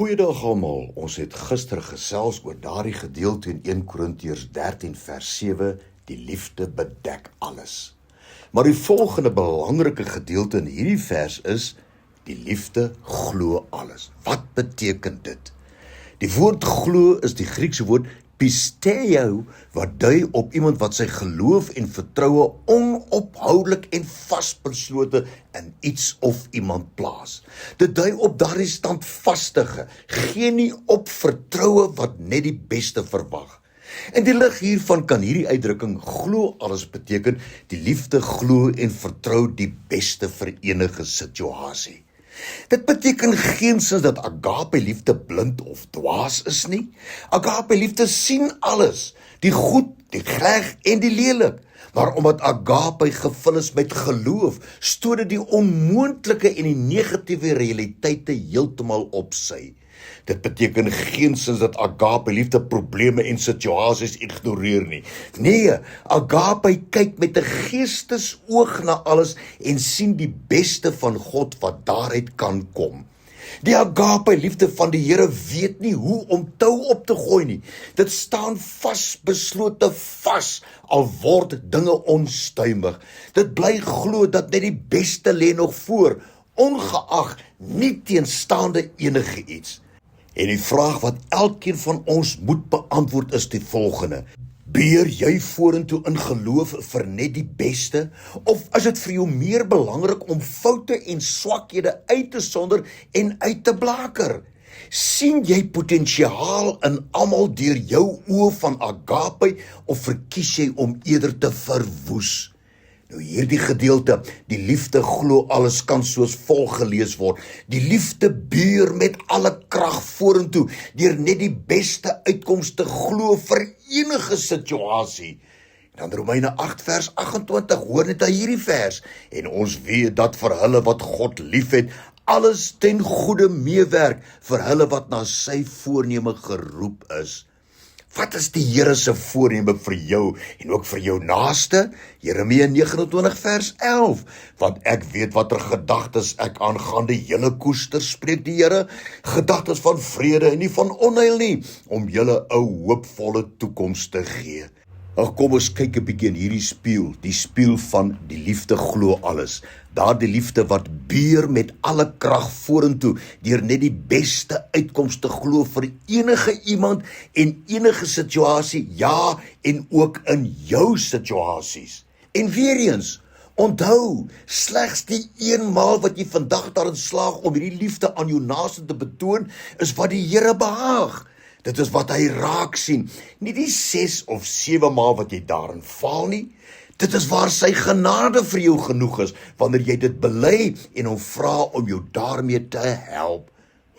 Goeiedag almal, ons het gister gesels oor daardie gedeelte in 1 Korintiërs 13 vers 7, die liefde bedek alles. Maar die volgende belangrike gedeelte in hierdie vers is, die liefde glo alles. Wat beteken dit? Die woord glo is die Griekse woord pisteo, wat dui op iemand wat sy geloof en vertroue onophoudelik en vasbeslote in iets of iemand plaas. Dit dui op daardie standvastige, gee nie op vertroue wat net die beste verwag. In die lig hiervan kan hierdie uitdrukking glo alles beteken, die liefde glo en vertrou die beste vir enige situasie. Dit beteken geensins dat agape liefde blind of dwaas is nie. Agape liefde sien alles, die goed, die reg en die lelik. Maar omdat agape gevul is met geloof, stoot dit die onmoontlike en die negatiewe realiteite heeltemal op sy. Dit beteken geensins dat agape liefde probleme en situasies ignoreer nie. Nee, agape kyk met 'n geestesoog na alles en sien die beste van God wat daaruit kan kom. Die agape liefde van die Here weet nie hoe om tou op te gooi nie. Dit staan vasbeslote vas, al word dinge onstuimig. Dit bly glo dat net die beste lê nog voor, ongeag, nie teenstaande enige iets. En die vraag wat elkeen van ons moet beantwoord is die volgende: beer jy vorentoe in geloof vir net die beste? Of is dit vir jou meer belangrik om foute en swakhede uit te sonder en uit te blaker? Sien jy potensiaal in almal deur jou oë van agape, of verkies jy om eerder te verwoes? Nou hierdie gedeelte, die liefde glo alles, kan soos volg gelees word. Die liefde buur met alle krag vorentoe, deur net die beste uitkomste glo vir enige situasie. Dan Romeine 8 vers 28, hoor net aan hierdie vers, en ons weet dat vir hulle wat God liefhet, alles ten goeie meewerk, vir hulle wat na sy voorneme geroep is. Wat is die Here se voorneme vir jou en ook vir jou naaste? Jeremia 29 vers 11, want ek weet watter gedagtes ek aangaande julle koester, spreek die Here, gedagtes van vrede en nie van onheil nie, om julle 'n hoopvolle toekoms te gee. Ag, kom ons kyk 'n bietjie in hierdie spieël, die spieël van die liefde glo alles. Daardie liefde wat beer met alle krag vorentoe, deur net die beste uitkomste glo vir enige iemand en enige situasie, ja, en ook in jou situasies. En weer eens, onthou, slegs die eenmaal wat jy vandag daarin slaag om hierdie liefde aan jou naaste te betoon, is wat die Here behaag. Dit is wat hy raak sien, nie die 6 of 7 maal wat jy daarin faal nie. Dit is waar sy genade vir jou genoeg is, wanneer jy dit bely en hom vra om jou daarmee te help.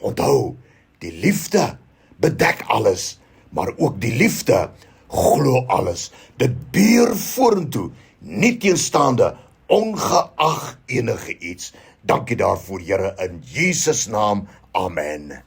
Onthou, die liefde bedek alles, maar ook die liefde glo alles. Dit beer vorentoe, nie teenstaande, ongeag enige iets. Dankie daarvoor, Here, in Jesus naam, amen.